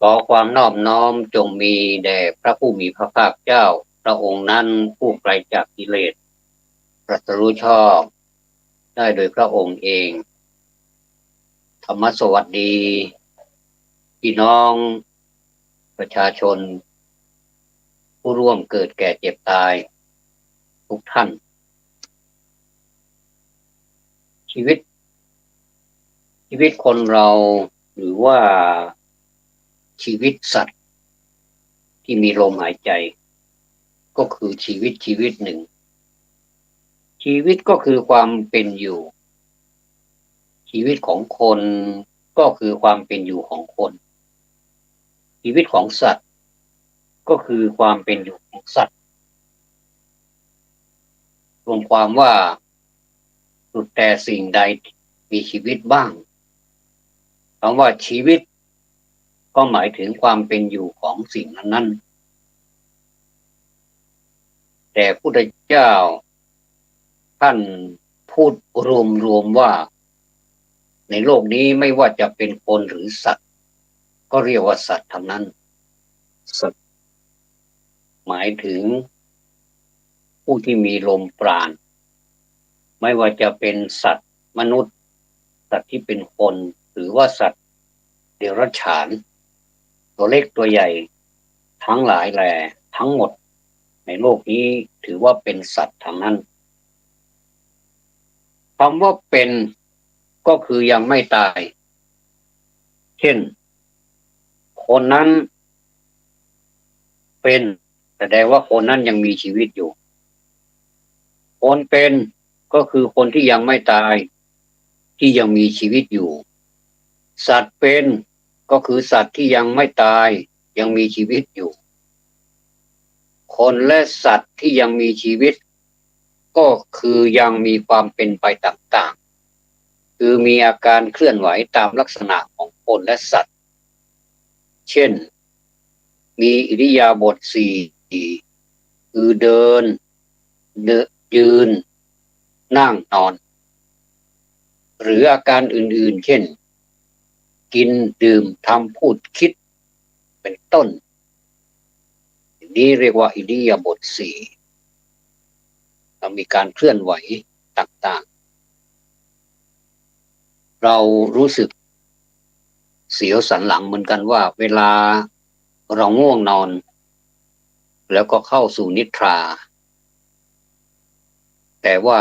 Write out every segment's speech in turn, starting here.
ขอความนอบน้อมจงมีแด่พระผู้มีพระภาคเจ้าพระองค์นั้นผู้ไกลจากกิเลสตรัสรู้ชอบได้โดยพระองค์เองธรรมสวัสดีพี่น้องประชาชนผู้ร่วมเกิดแก่เจ็บตายทุกท่านชีวิตคนเราหรือว่าชีวิตสัตว์ที่มีลมหายใจก็คือชีวิตหนึ่งชีวิตก็คือความเป็นอยู่ชีวิตของคนก็คือความเป็นอยู่ของคนชีวิตของสัตว์ก็คือความเป็นอยู่ของสัตว์รวมความว่าสุดแต่สิ่งใดมีชีวิตบ้างคำว่าชีวิตก็หมายถึงความเป็นอยู่ของสิ่งนั้นแต่พระพุทธเจ้าท่านพูดรวมว่าในโลกนี้ไม่ว่าจะเป็นคนหรือสัตว์ก็เรียกว่าสัตว์ทั้งนั้นสัตว์หมายถึงผู้ที่มีลมปราณไม่ว่าจะเป็นสัตว์มนุษย์สัตว์ที่เป็นคนหรือว่าสัตว์เดรัจฉานตัวเล็กตัวใหญ่ทั้งหลายแหล่ทั้งหมดในโลกนี้ถือว่าเป็นสัตว์ทั้งนั้นคำว่าเป็นก็คือยังไม่ตายเช่นคนนั้นเป็นแสดงว่าคนนั้นยังมีชีวิตอยู่คนเป็นก็คือคนที่ยังไม่ตายที่ยังมีชีวิตอยู่สัตว์เป็นก็คือสัตว์ที่ยังไม่ตายยังมีชีวิตอยู่คนและสัตว์ที่ยังมีชีวิตก็คือยังมีความเป็นไปต่างๆคือมีอาการเคลื่อนไหวตามลักษณะของคนและสัตว์เช่นมีอิริยาบถสี่คือเดินยืนนั่งนอนหรืออาการอื่นๆเช่นกินดื่มทำพูดคิดเป็นต้นนี้เรียกว่าอิริยาบถสี่มีการเคลื่อนไหวต่างๆเรารู้สึกเสียวสันหลังเหมือนกันว่าเวลาเราง่วงนอนแล้วก็เข้าสู่นิทราแต่ว่า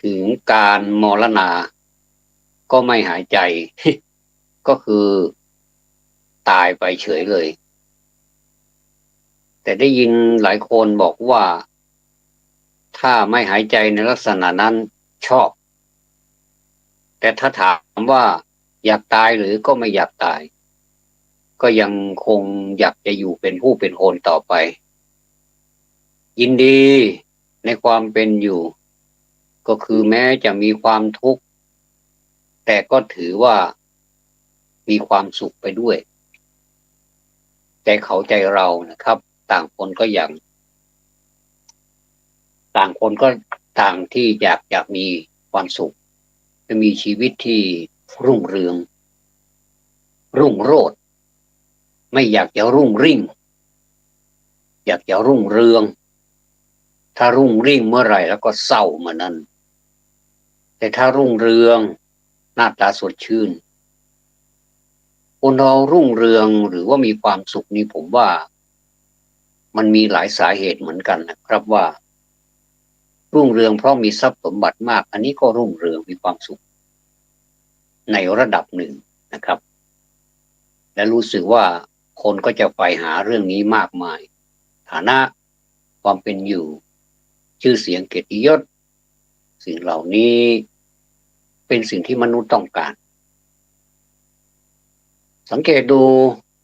ถึงการมรณาก็ไม่หายใจ ก็คือตายไปเฉยเลยแต่ได้ยินหลายคนบอกว่าถ้าไม่หายใจในลักษณะนั้นชอบแต่ถ้าถามว่าอยากตายหรือก็ไม่อยากตายก็ยังคงอยากจะอยู่เป็นผู้เป็นคนต่อไปยินดีในความเป็นอยู่ก็คือแม้จะมีความทุกข์แต่ก็ถือว่ามีความสุขไปด้วยใจเขาใจเรานะครับต่างคนก็อย่างต่างคนก็ต่างที่อยากมีความสุขจะมีชีวิตที่รุ่งเรืองรุ่งโรจน์ไม่อยากจะรุ่งริ่งอยากจะรุ่งเรืองถ้ารุ่งริ่งเมื่อไหร่แล้วก็เศร้าเมื่อนั้นแต่ถ้ารุ่งเรืองหน้าตาสดชื่นคนเรารุ่งเรืองหรือว่ามีความสุขนี่ผมว่ามันมีหลายสาเหตุเหมือนกันนะครับว่ารุ่งเรืองเพราะมีทรัพย์สมบัติมากอันนี้ก็รุ่งเรืองมีความสุขในระดับหนึ่งนะครับและรู้สึกว่าคนก็จะไปหาเรื่องนี้มากมายฐานะความเป็นอยู่ชื่อเสียงเกียรติยศสิ่งเหล่านี้เป็นสิ่งที่มนุษย์ต้องการสังเกตดู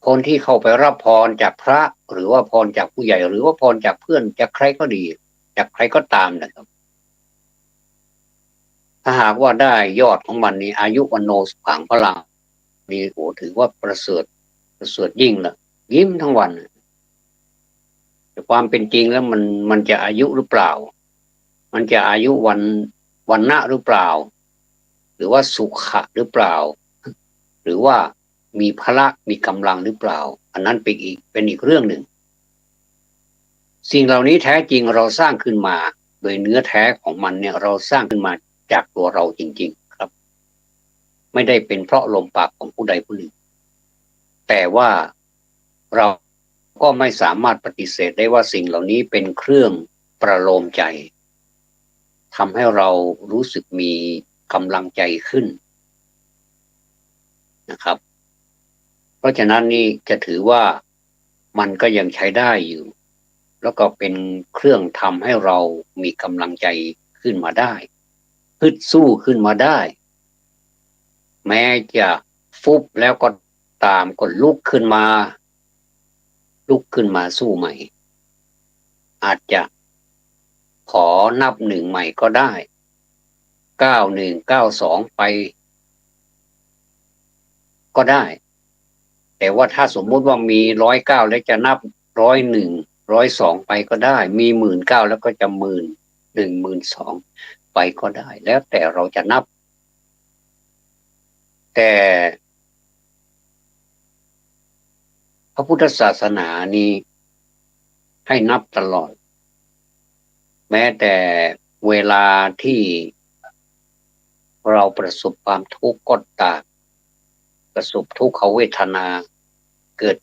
คนที่เข้าไปรับพรจากพระหรือว่าพรจากผู้ใหญ่หรือว่าพรจากเพื่อนจากใครก็ดีจากใครก็ตามนะครับถ้าหากว่าได้ยอดของมันนี้อายุวันโนสุขังพลังนี่โหถือว่าประเสริฐยิ่งละยิ้มทั้งวันแต่ความเป็นจริงแล้วมันจะอายุหรือเปล่ามันจะอายุวันนะหรือเปล่าหรือว่าสุขะหรือเปล่าหรือว่า มีพละมีกำลังหรือเปล่าอันนั้นเป็นอีกเรื่องหนึ่งสิ่งเหล่านี้แท้จริงเราสร้างขึ้นมาโดยเนื้อแท้ของมันเนี่ยเราสร้างขึ้นมาจากตัวเราจริงๆครับไม่ได้เป็นเพราะลมปากของผู้ใดผู้หนึ่งแต่ว่าเราก็ไม่สามารถปฏิเสธได้ว่าสิ่งเหล่านี้เป็นเครื่องประโลมใจทำให้เรารู้สึกมีกำลังใจขึ้นนะครับเพราะฉะนั้นนี่จะถือว่ามันก็ยังใช้ได้อยู่แล้วก็เป็นเครื่องทำให้เรามีกำลังใจขึ้นมาได้ฮึดสู้ขึ้นมาได้แม้จะฟุบแล้วก็ตามก็ลุกขึ้นมาสู้ใหม่อาจจะขอนับหนึ่งใหม่ก็ได้91 92ไปก็ได้แต่ว่าถ้าสมมุติว่ามี109แล้วจะนับ101 102ไปก็ได้มี19,000แล้วก็จะ11,000 12,000ไปก็ได้แล้วแต่เราจะนับแต่พระพุทธศาสนานี้ให้นับตลอดแม้แต่เวลาที่เราประสบความทุกข์ก็ตามประสบทุกขเวทนาเกิด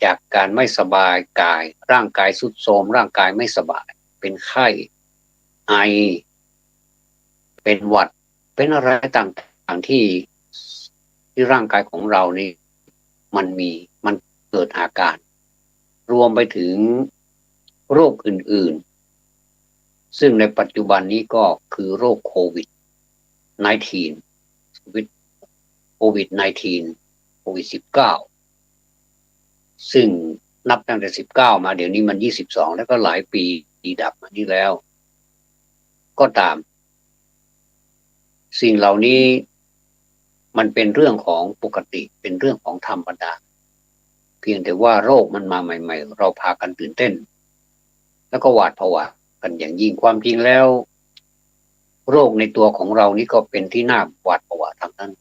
จากการไม่สบายกายร่างกายทรุดโทรมร่างกายไม่สบายเป็นไข้ไอเป็นหวัดเป็นอะไรต่างๆที่ร่างกายของเรานี่มันเกิดอาการรวมไปถึงโรคอื่นๆซึ่งในปัจจุบันนี้ก็คือโรคโควิด19โควิด19ซึ่งนับตั้งแต่19มาเดี๋ยวนี้มัน22แล้วก็หลายปีดับมานี้แล้วก็ตามสิ่งเหล่านี้มันเป็นเรื่องของปกติเป็นเรื่องของธรรมดาเพียงแต่ว่าโรคมันมาใหม่ๆเราพากันตื่นเต้นแล้วก็หวาดผวากันอย่างยิ่งความจริงแล้วโรคในตัวของเรานี่ก็เป็นที่น่าหวาดผวาทั้งนั้น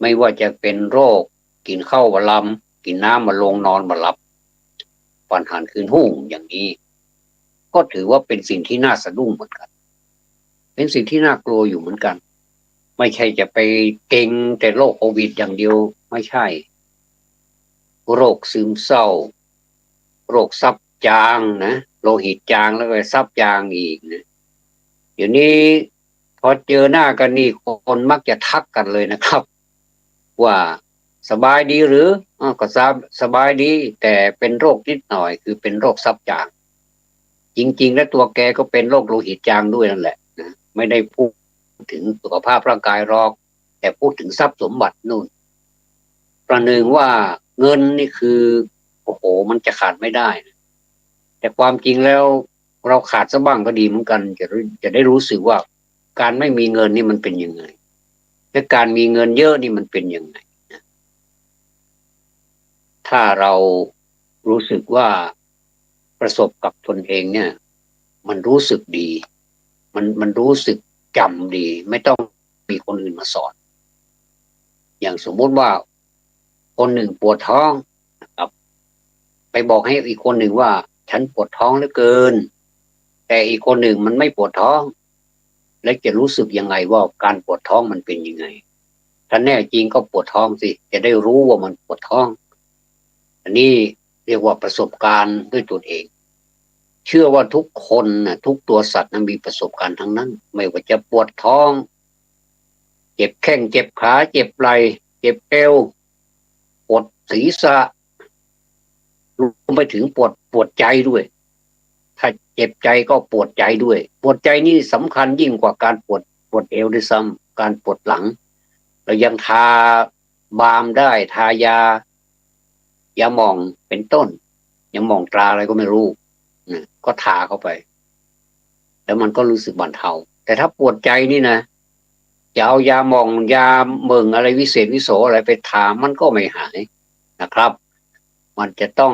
ไม่ว่าจะเป็นโรคกินข้าวบะลำกินน้ำมาลงนอนมาหลับฝันหันคืนหุ่งอย่างนี้ก็ถือว่าเป็นสิ่งที่น่าสะดุ้งเหมือนกันเป็นสิ่งที่น่ากลัวอยู่เหมือนกันไม่ใช่จะไปเก่งแต่โรคโควิดอย่างเดียวไม่ใช่โรคซึมเศร้าโรคซับจางนะโลหิตจางแล้วก็ซับจางอีกนะเดี๋ยวนี้พอเจอหน้ากันนี่คนมักจะทักกันเลยนะครับว่าสบายดีหรือก็สบายดีแต่เป็นโรคนิดหน่อยคือเป็นโรคซับจางจริงๆแล้วตัวแกก็เป็นโรคโลหิตจางด้วยนั่นแหละนะไม่ได้พูดถึงสุขภาพร่างกายหรอกแต่พูดถึงทรัพย์สมบัตินู่นประหนึ่งว่าเงินนี่คือโอ้โหมันจะขาดไม่ได้นะแต่ความจริงแล้วเราขาดซะบ้างก็ดีเหมือนกันจะได้รู้สึกว่าการไม่มีเงินนี่มันเป็นยังไงและการมีเงินเยอะนี่มันเป็นยังไงถ้าเรารู้สึกว่าประสบกับตนเองเนี่ยมันรู้สึกดีมันรู้สึกจำดีไม่ต้องมีคนอื่นมาสอนอย่างสมมุติว่าคนหนึ่งปวดท้องนะครับไปบอกให้อีกคนหนึ่งว่าฉันปวดท้องเหลือเกินแต่อีกคนหนึ่งมันไม่ปวดท้องแล้วจะรู้สึกยังไงว่าการปวดท้องมันเป็นยังไงถ้าแน่จริงก็ปวดท้องสิจะได้รู้ว่ามันปวดท้องอันนี้เรียกว่าประสบการณ์ด้วยตนเองเชื่อว่าทุกคนนะทุกตัวสัตว์นั้นมีประสบการณ์ทั้งนั้นไม่ว่าจะปวดท้องเจ็บแข้งเจ็บขาเจ็บไหล่เจ็บเอวปวดศีรษะรวมไปถึงปวดใจด้วยถ้าเจ็บใจก็ปวดใจด้วยปวดใจนี่สำคัญยิ่งกว่าการปวดเอวด้วยซ้ำการปวดหลังเรายังทาบาล์มได้ทายาหม่องเป็นต้นยาหม่องตราอะไรก็ไม่รู้นะก็ทาเข้าไปแล้วมันก็รู้สึกบรรเทาแต่ถ้าปวดใจนี่นะจะเอายาหม่องยาเบิ่งอะไรวิเศษวิโสอะไรไปทามันก็ไม่หายนะครับมันจะต้อง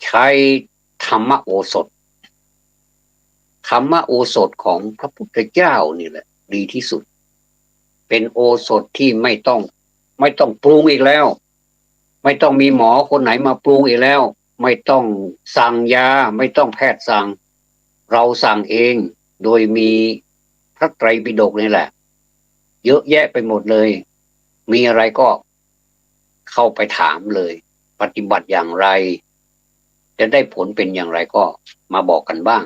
ใช้ธรรมโอสถธรรมโอสถของพระพุทธเจ้านี่แหละดีที่สุดเป็นโอสถที่ไม่ต้อง ไม่ต้องปรุงอีกแล้วไม่ต้องมีหมอคนไหนมาปรุงอีกแล้วไม่ต้องสั่งยาไม่ต้องแพทย์สั่งเราสั่งเองโดยมีพระไตรปิฎกนี่แหละเยอะแยะไปหมดเลยมีอะไรก็เข้าไปถามเลยปฏิบัติอย่างไรจะได้ผลเป็นอย่างไรก็มาบอกกันบ้าง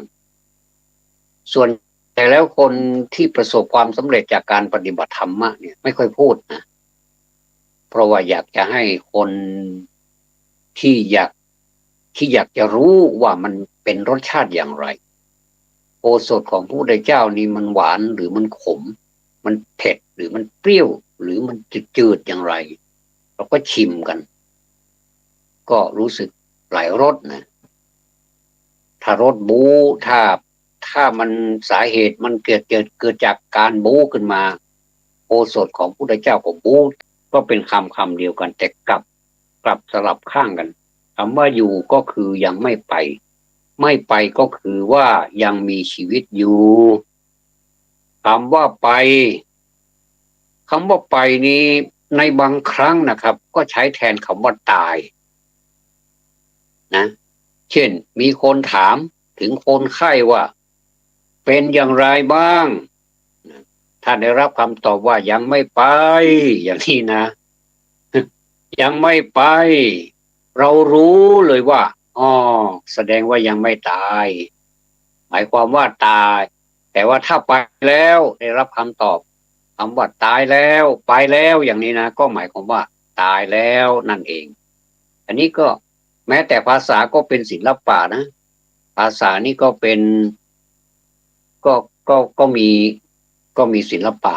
ส่วนแต่แล้วคนที่ประสบความสำเร็จจากการปฏิบัติธรรมะเนี่ยไม่ค่อยพูดนะเพราะว่าอยากจะให้คนที่อยากจะรู้ว่ามันเป็นรสชาติอย่างไรโอสถของพระพุทธเจ้านี่มันหวานหรือมันขมมันเผ็ดหรือมันเปรี้ยวหรือมันจืดอย่างไรเราก็ชิมกันก็รู้สึกหลายรสนะถ้ารสบู๊ถ้ามันสาเหตุมันเกิดจากการบู๊ขึ้นมาโอสถของพระพุทธเจ้าก็บู๊ก็เป็นคำเดียวกันแต่กลับสลับข้างกันคำว่าอยู่ก็คือยังไม่ไปก็คือว่ายังมีชีวิตอยู่คำว่าไปนี้ในบางครั้งนะครับก็ใช้แทนคำว่าตายนะเช่นมีคนถามถึงคนไข้ว่าเป็นอย่างไรบ้างถ้าได้รับคำตอบว่ายังไม่ไปอย่างนี้นะยังไม่ไปเรารู้เลยว่าอ๋อแสดงว่ายังไม่ตายหมายความว่าตายแต่ว่าถ้าไปแล้วได้รับคำตอบคำว่าตายแล้วไปแล้วอย่างนี้นะก็หมายความว่าตายแล้วนั่นเองอันนี้ก็แม้แต่ภาษาก็เป็นศิลปะนะภาษานี่ก็เป็นก็ก็มีศิลปะ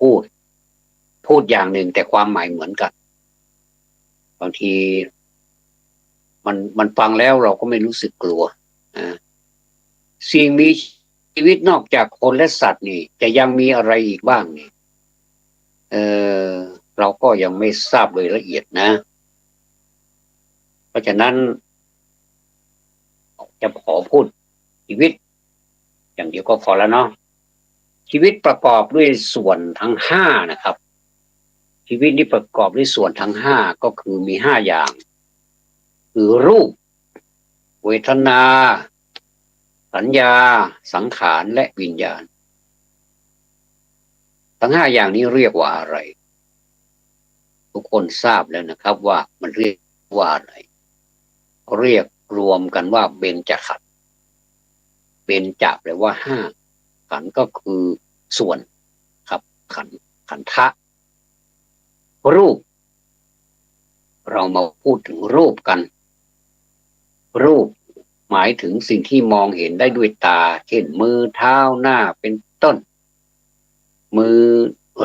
พูดอย่างหนึ่งแต่ความหมายเหมือนกันบางทีมันฟังแล้วเราก็ไม่รู้สึกกลัวอ่าสิ่งมีชีวิตนอกจากคนและสัตว์นี่จะยังมีอะไรอีกบ้างนี่เออเราก็ยังไม่ทราบโดยละเอียดนะเพราะฉะนั้นจะขอพูดชีวิตอย่างเดียวก็พอแล้วเนาะชีวิตประกอบด้วยส่วนทั้งห้านะครับชีวิตนี้ประกอบด้วยส่วนทั้งห้าก็คือมีห้าอย่างคือรูปเวทนาสัญญาสังขารและวิญญาณทั้งห้าอย่างนี้เรียกว่าอะไรทุกคนทราบแล้วนะครับว่ามันเรียกว่าอะไรเรียกรวมกันว่าเบญจขันธ์เบญจแปลว่าห้าขันธ์ก็คือส่วนครับขันธะรูปเรามาพูดถึงรูปกันรูปหมายถึงสิ่งที่มองเห็นได้ด้วยตาเช่นมือเท้าหน้าเป็นต้นมือ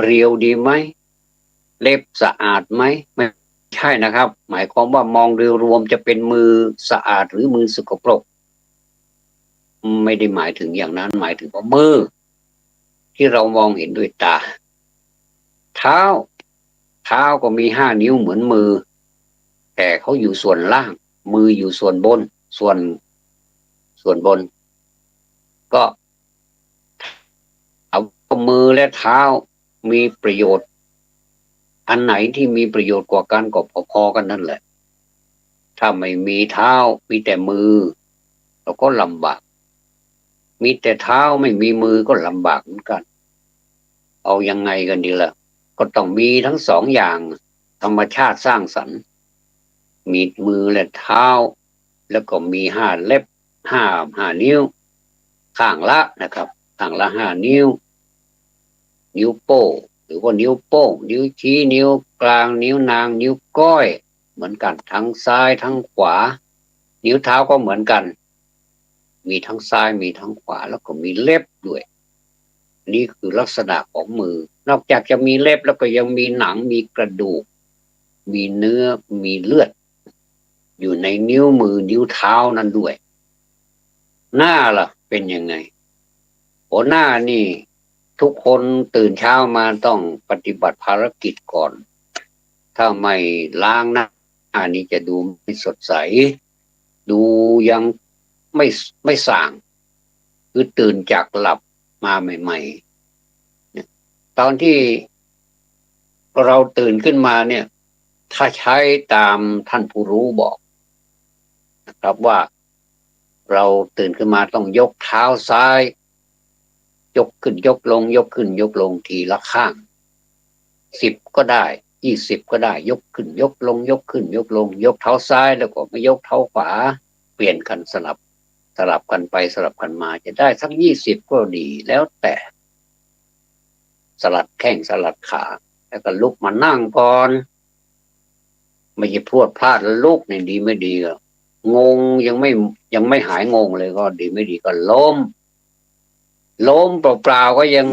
เรียวดีไหมเล็บสะอาดไหมไม่ใช่นะครับหมายความว่ามองโดยรวมจะเป็นมือสะอาดหรือมือสกปรกไม่ได้หมายถึงอย่างนั้นหมายถึงว่ามือที่เรามองเห็นด้วยตาเท้าก็มีห้านิ้วเหมือนมือแต่เขาอยู่ส่วนล่างมืออยู่ส่วนบนส่วนบนก็เอามือและเท้ามีประโยชน์อันไหนที่มีประโยชน์กว่ากันก็พอๆกันนั่นแหละถ้าไม่มีเท้ามีแต่มือเราก็ลำบากมีแต่เท้าไม่มีมือก็ลำบากเหมือนกันเอายังไงกันดีล่ะก็ต้องมีทั้งสองอย่างธรรมชาติสร้างสรรค์มีมือและเท้าแล้วก็มีห้าเล็บห้านิ้วข้างละนะครับข้างละห้านิ้วนิ้วโป้งหรือว่านิ้วโป้งนิ้วชี้นิ้วกลางนิ้วนางนิ้วก้อยเหมือนกันทั้งซ้ายทั้งขวานิ้วเท้าก็เหมือนกันมีทั้งซ้ายมีทั้งขวาแล้วก็มีเล็บด้วยนี่คือลักษณะของมือนอกจากจะมีเล็บแล้วก็ยังมีหนังมีกระดูกมีเนื้อมีเลือดอยู่ในนิ้วมือนิ้วเท้านั้นด้วยหน้าล่ะเป็นยังไงหน้านี่ทุกคนตื่นเช้ามาต้องปฏิบัติภารกิจก่อนถ้าไม่ล้างหน้านี่จะดูไม่สดใสดูยังไม่ส่างคือตื่นจากหลับมาใหม่ๆตอนที่ เราตื่นขึ้นมาเนี่ยถ้าใช้ตามท่านผู้รู้บอกนะครับว่าเราตื่นขึ้นมาต้องยกเท้าซ้ายยกขึ้นยกลงยกขึ้นยกลงทีละข้าง10ก็ได้20ก็ได้ยกขึ้นยกลงยกขึ้นยกลงยกเท้าซ้ายแล้วก็ไม่ยกเท้าขวาเปลี่ยนกันสลับกันไปสลับกันมาจะได้สัก20ก็ดีแล้วแต่สลัดแข้งสลัดขาแล้วก็ลุกมานั่งก่อนไม่ใช่พรวดพลาดแล้วลุกเนี่ยดีไม่ดีก็งงยังไม่หายงงเลยก็ดีไม่ดีก็ล้มเปล่าๆก็ยัง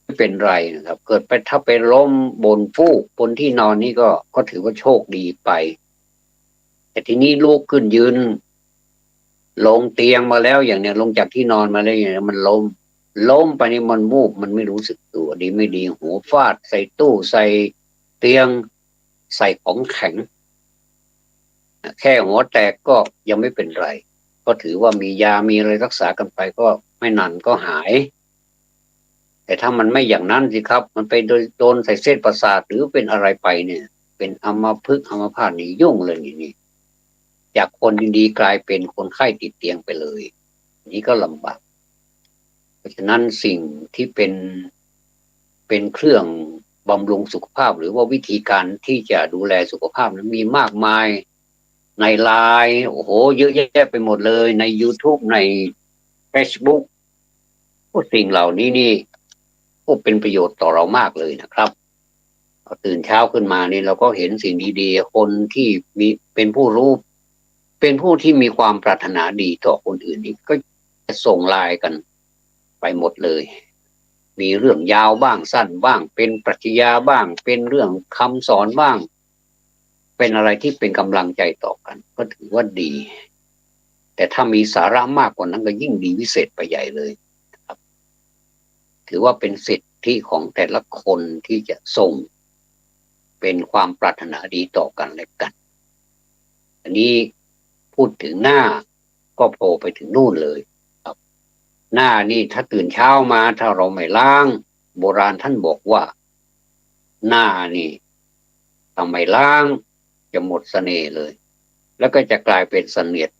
ไม่เป็นไรนะครับเกิดไปถ้าไปล้มบนฟูกบนที่นอนนี่ก็ถือว่าโชคดีไปแต่ทีนี้ลุกขึ้นยืนลงเตียงมาแล้วอย่างเนี้ยลงจากที่นอนมาแล้วอย่างเนี้ยมันล้มไปนี่มันวูบมันไม่รู้สึกตัวดีไม่ดีหัวฟาดใส่ตู้ใส่เตียงใส่ของแข็งแค่หัวแตกก็ยังไม่เป็นไรก็ถือว่ามียามีอะไรรักษากันไปก็ไม่นานก็หายแต่ถ้ามันไม่อย่างนั้นสิครับมันไปโดนใส่เส้นประสาทหรือเป็นอะไรไปเนี่ยเป็นอัมพฤกษ์อัมพาตนี่ยุ่งเลยนี่จากคนดีๆกลายเป็นคนไข้ติดเตียงไปเลยนี่ก็ลำบากเพราะฉะนั้นสิ่งที่เป็นเครื่องบำรุงสุขภาพหรือว่าวิธีการที่จะดูแลสุขภาพนั้นมีมากมายในไลน์โอ้โหเยอะแยะไปหมดเลยใน YouTube ใน Facebook พวกสิ่งเหล่านี้นี่ก็เป็นประโยชน์ต่อเรามากเลยนะครับตื่นเช้าขึ้นมานี่เราก็เห็นสิ่งดีๆคนที่มีเป็นผู้รู้เป็นผู้ที่มีความปรารถนาดีต่อคนอื่นนี่ก็จะส่งไลน์กันไปหมดเลยมีเรื่องยาวบ้างสั้นบ้างเป็นปรัชญาบ้างเป็นเรื่องคำสอนบ้างเป็นอะไรที่เป็นกำลังใจต่อกันก็ถือว่าดีแต่ถ้ามีสาระมากกว่านั้นก็ยิ่งดีวิเศษไปใหญ่เลยครับถือว่าเป็นสิทธิของแต่ละคนที่จะส่งเป็นความปรารถนาดีต่อกันและกันอันนี้พูดถึงหน้าก็โผล่ไปถึงนู่นเลยครับหน้านี่ถ้าตื่นเช้ามาถ้าเราไม่ล้างโบราณท่านบอกว่าหน้านี่ทำไมล้างจะหมดเสน่ห์เลยแล้วก็จะกลายเป็นเสนียด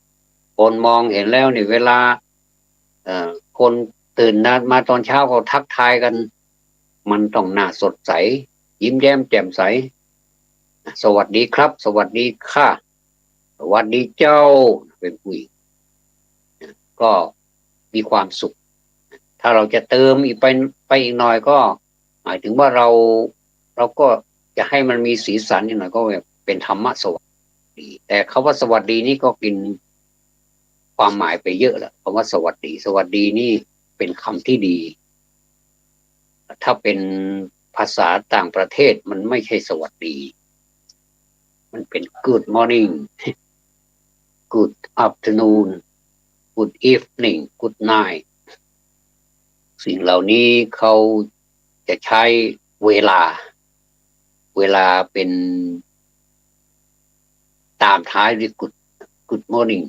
คนมองเห็นแล้วนี่เวลาคนตื่นมาตอนเช้าเขาทักทายกันมันต้องหน้าสดใสยิ้มแย้มแจ่มใสสวัสดีครับสวัสดีค่ะสวัสดีเจ้าเป็นผู้หญิงก็มีความสุขถ้าเราจะเติมอีกไปอีกหน่อยก็หมายถึงว่าเราก็จะให้มันมีสีสันอีกหน่อยก็เป็นธรรมะสวัสดีแต่คำว่าสวัสดีนี่ก็กินความหมายไปเยอะแล้วคำว่าสวัสดีนี่เป็นคำที่ดีถ้าเป็นภาษาต่างประเทศมันไม่ใช่สวัสดีมันเป็น good morning good afternoon good evening good night สิ่งเหล่านี้เขาจะใช้เวลาเป็นตามท้ายด้วย good morning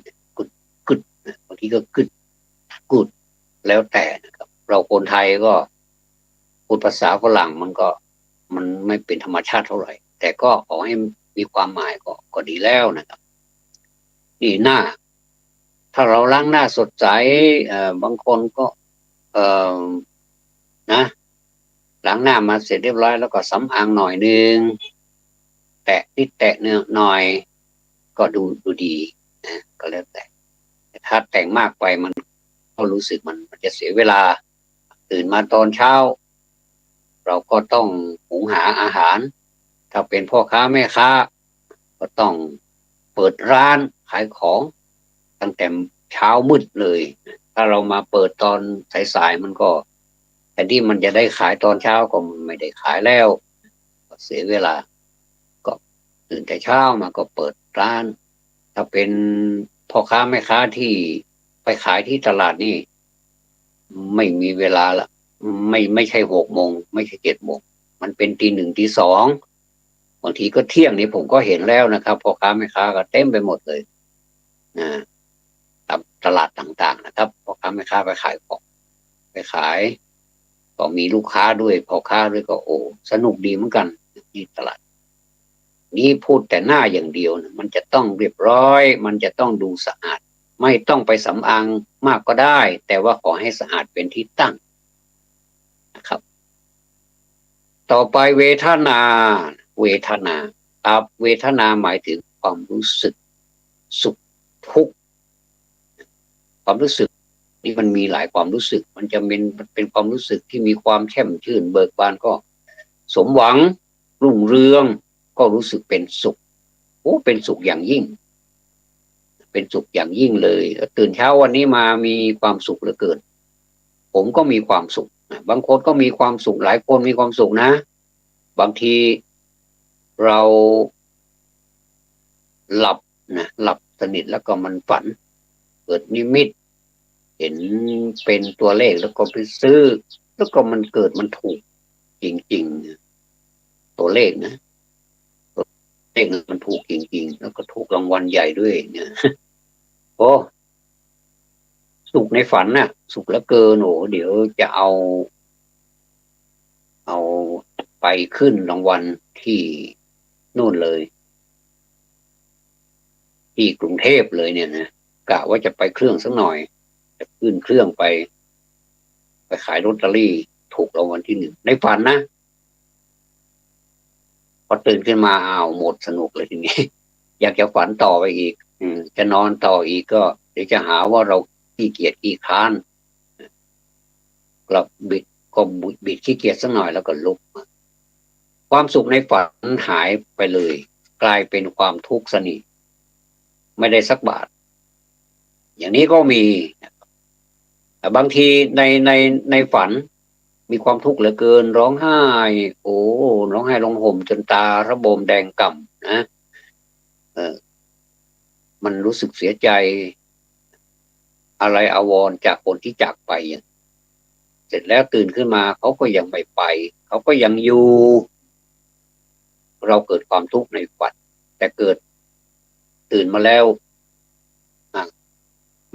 good บางทีก็ good แล้วแต่นะครับเราคนไทยก็พูดภาษาฝรั่งมันไม่เป็นธรรมชาติเท่าไหร่แต่ก็ขอให้มีความหมายก็ดีแล้วนะครับนี่หน้าถ้าเราล้างหน้าสดใสบางคนก็นะล้างหน้ามาเสร็จเรียบร้อยแล้วก็สำอางหน่อยนึงแตะนิดแตะเนื้อหน่อยก็ดูดีนะก็แล้วแต่ถ้าแต่งมากไปมันก็รู้สึกมันจะเสียเวลาตื่นมาตอนเช้าเราก็ต้องหุงหาอาหารถ้าเป็นพ่อค้าแม่ค้าก็ต้องเปิดร้านขายของตั้งแต่เช้ามืดเลยถ้าเรามาเปิดตอนสายๆมันก็แต่ที่มันจะได้ขายตอนเช้าก็ไม่ได้ขายแล้วก็เสียเวลาก็ตื่นแต่เช้ามาก็เปิดร้านถ้าเป็นพ่อค้าแม่ค้าที่ไปขายที่ตลาดนี่ไม่มีเวลาละไม่ใช่6 โมงไม่ใช่7 โมงมันเป็นตี 1ตี 2บางทีก็เที่ยงนี่ผมก็เห็นแล้วนะครับพ่อค้าแม่ค้าก็เต็มไปหมดเลยนะตามตลาดต่างๆนะครับพ่อค้าแม่ค้าไปขายของไปขาย ก็มีลูกค้าด้วยพ่อค้าด้วยก็โอ้สนุกดีเหมือนกันที่ตลาดนี้พูดแต่หน้าอย่างเดียวนะมันจะต้องเรียบร้อยมันจะต้องดูสะอาดไม่ต้องไปสำอางมากก็ได้แต่ว่าขอให้สะอาดเป็นที่ตั้งนะครับต่อไปเวทนาเวทนาเวทนาหมายถึงความรู้สึกสุขทุกข์ความรู้สึกนี่มันมีหลายความรู้สึกมันจะเป็นความรู้สึกที่มีความแช่มชื่นเบิกบานก็สมหวังรุ่งเรืองก็รู้สึกเป็นสุขโอ้เป็นสุขอย่างยิ่งเป็นสุขอย่างยิ่งเลยตื่นเช้าวันนี้มามีความสุขเหลือเกินผมก็มีความสุขบางคนก็มีความสุขหลายคนมีความสุขนะบางทีเราหลับหลับสนิทแล้วก็มันฝันเกิดนิมิตเห็นเป็นตัวเลขแล้วก็ไปซื้อแล้วก็มันเกิดมันถูกจริงๆตัวเลขนะเลขมันถูกจริงๆแล้วก็ถูกรางวัลใหญ่ด้วยเนี่ยโอ้สุขในฝันน่ะสุขเหลือเกินโอ้เดี๋ยวจะเอาไปขึ้นรางวัลที่นู่นเลยที่กรุงเทพเลยเนี่ยนะกะว่าจะไปเครื่องสักหน่อยจะขึ้นเครื่องไปขายลอตเตอรี่ถูกรางวัลที่หนึ่งในฝันนะพอตื่นขึ้นมาอ้าวหมดสนุกเลยทีนี้อยากจะฝันต่อไปอีกจะนอนต่ออีกก็เดี๋ยวจะหาว่าเราขี้เกียจขี้ค้านกลับบิดขี้เกียจสักหน่อยแล้วก็ลุกความสุขในฝันหายไปเลยกลายเป็นความทุกข์สนิทไม่ได้สักบาทอย่างนี้ก็มีแต่บางทีในฝันมีความทุกข์เหลือเกินร้องไห้โอ้ร้องไห้ร้องห่มจนตาระบมแดงก่ำนะมันรู้สึกเสียใจอะไรอาวรณ์จากคนที่จากไปเสร็จแล้วตื่นขึ้นมาเขาก็ยังไม่ไปเขาก็ยังอยู่เราเกิดความทุกข์ในฝันแต่เกิดตื่นมาแล้ว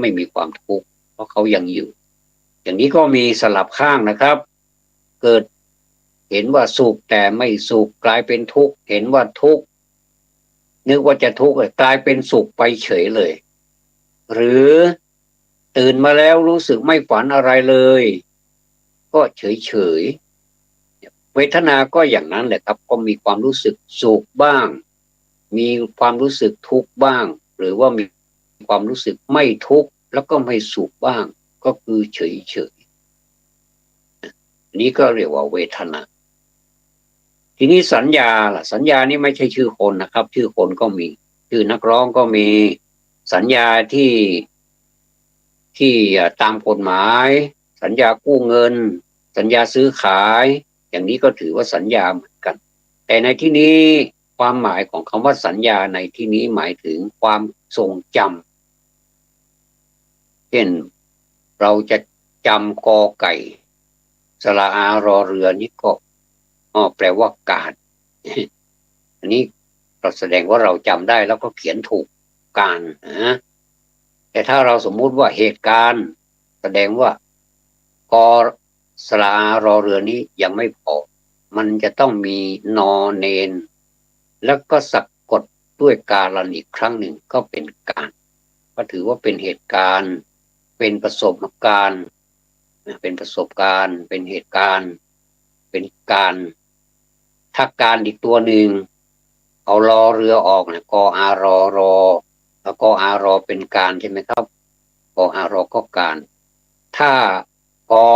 ไม่มีความทุกข์เพราะเขายังอยู่อย่างนี้ก็มีสลับข้างนะครับเกิดเห็นว่าสุขแต่ไม่สุขกลายเป็นทุกข์เห็นว่าทุกข์นึกว่าจะทุกข์กลายเป็นสุขไปเฉยเลยหรือตื่นมาแล้วรู้สึกไม่ฝันอะไรเลยก็เฉยเวทนาก็อย่างนั้นแหละครับก็มีความรู้สึกสุขบ้างมีความรู้สึกทุกข์บ้างหรือว่ามีความรู้สึกไม่ทุกข์แล้วก็ไม่สุขบ้างก็คือเฉยนี้ก็เรียกว่าเวทนาทีนี้สัญญาล่ะสัญญานี่ไม่ใช่ชื่อคนนะครับชื่อคนก็มีชื่อนักร้องก็มีสัญญาที่ตามกฎหมายสัญญากู้เงินสัญญาซื้อขายอย่างนี้ก็ถือว่าสัญญาเหมือนกันแต่ในที่นี้ความหมายของคำว่าสัญญาในที่นี้หมายถึงความทรงจำเช่นเราจะจำกอไก่สระอารอเรือนี่ก็แปลว่าการอันนี้เราแสดงว่าเราจำได้แล้วก็เขียนถูกการนะแต่ถ้าเราสมมุติว่าเหตุการณ์แสดงว่ากอสระอารอเรือนี้ยังไม่พอมันจะต้องมีนอเนนแล้วก็สะกดด้วยการันอีกครั้งหนึ่งก็เป็นการก็ถือว่าเป็นเหตุการณ์เป็นประสบการณ์เป็นประสบการณ์เป็นเหตุการณ์เป็นการถ้าการอีกตัวหนึ่งเอารอเรือออกนะกออารอรอแล้วก็อารอเป็นการใช่ไหมครับกออารอก็การถ้ากอ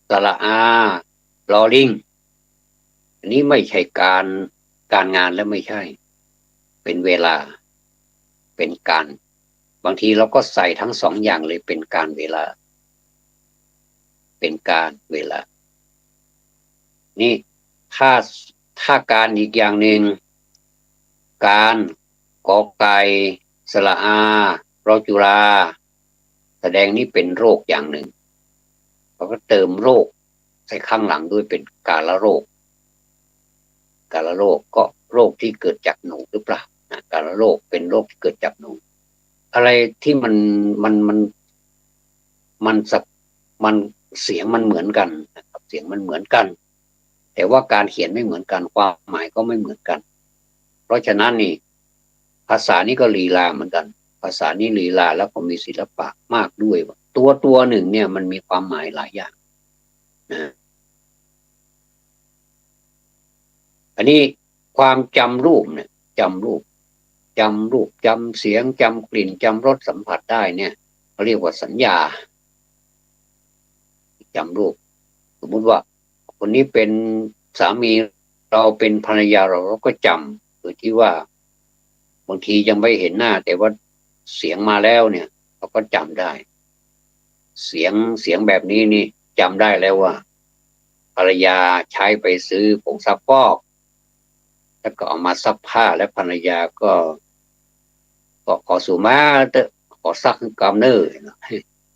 สระอาลอลิงอันนี้ไม่ใช่การงานแล้วไม่ใช่เป็นเวลาเป็นการบางทีเราก็ใส่ทั้งสองอย่างเลยเป็นการเวลาเป็นการเวลานี่ถ้าการอีกอย่างหนึ่งการกอไก่สระอารอจุราแสดงนี้เป็นโรคอย่างหนึ่งเราก็เติมโรคใส่ข้างหลังด้วยเป็นกาฬโรคกาฬโรคก็โรคที่เกิดจากหนูหรือเปล่ากาฬโรคเป็นโรคที่เกิดจากหนูอะไรที่มันสับมันเสียงมันเหมือนกันนะครับ เสียงมันเหมือนกันแต่ว่าการเขียนไม่เหมือนกันความหมายก็ไม่เหมือนกันเพราะฉะนั้นนี่ภาษานี้ก็ลีลาเหมือนกันภาษานี้ลีลาแล้วก็มีศิลปะมากด้วยตัวหนึ่งเนี่ยมันมีความหมายหลายอย่างนะอันนี้ความจำรูปเนี่ยจำรูปจำเสียงจำกลิ่นจำรสสัมผัสได้เนี่ยเขาเรียกว่าสัญญาจำรูปสมมุติว่าคนนี้เป็นสามีเราเป็นภรรยาเราก็จำโดยที่ว่าบางทียังไม่เห็นหน้าแต่ว่าเสียงมาแล้วเนี่ยเราก็จำได้เสียงแบบนี้นี่จำได้แล้วว่าภรรยาใช้ไปซื้อผงซักฟอกแล้วก็เอามาซักผ้าและภรรยาก็ขอสุมาเตอขอซักกำเนอ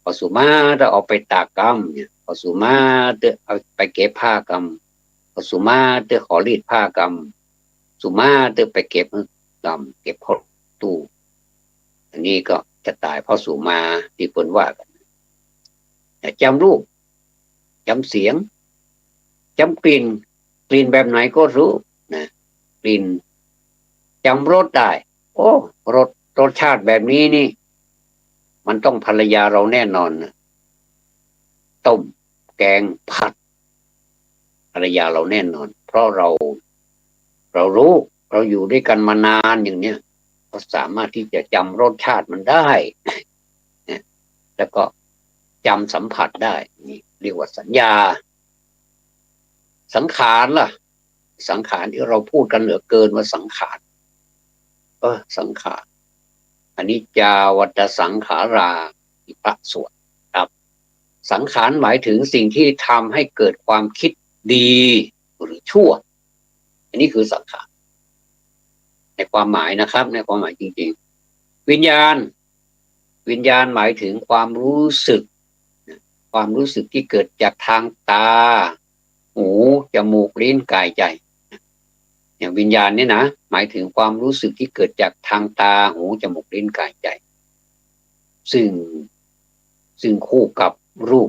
ขอสุมาเตอเอาไปตากกำเนี่ยขอสุมาเตอเอาไปเก็บผ้ากำขอสุมาเตอขอรีดผ้ากำสุมาเตอไปเก็บกำเก็บเข้าตู้อันนี้ก็จะตายเพราะสุมาที่คนว่ากันจำรูปจำเสียงจำกลิ่นแบบไหนก็รู้นะกลิ่นจำรสได้โอ้รสชาติแบบนี้นี่มันต้องภรรยาเราแน่นอนนะต้มแกงผัดภรรยาเราแน่นอนเพราะเรารู้เราอยู่ด้วยกันมานานอย่างเนี้ยก็สามารถที่จะจำรสชาติมันได้แล้วก็จำสัมผัสได้นี่เรียกว่าสัญญาสังขารล่ะสังขารที่เราพูดกันเหลือเกินว่าสังขารสังขารอันนี้จาวัตสังขาราที่พระสวดครับสังขารหมายถึงสิ่งที่ทำให้เกิดความคิดดีหรือชั่วอันนี้คือสังขารในความหมายนะครับในความหมายจริงๆวิญญาณหมายถึงความรู้สึกที่เกิดจากทางตาหูจมูกลิ้นกายใจอย่างวิญญาณนี่นะหมายถึงความรู้สึกที่เกิดจากทางตาหูจมูกลิ้นกายใจซึ่งคู่กับรู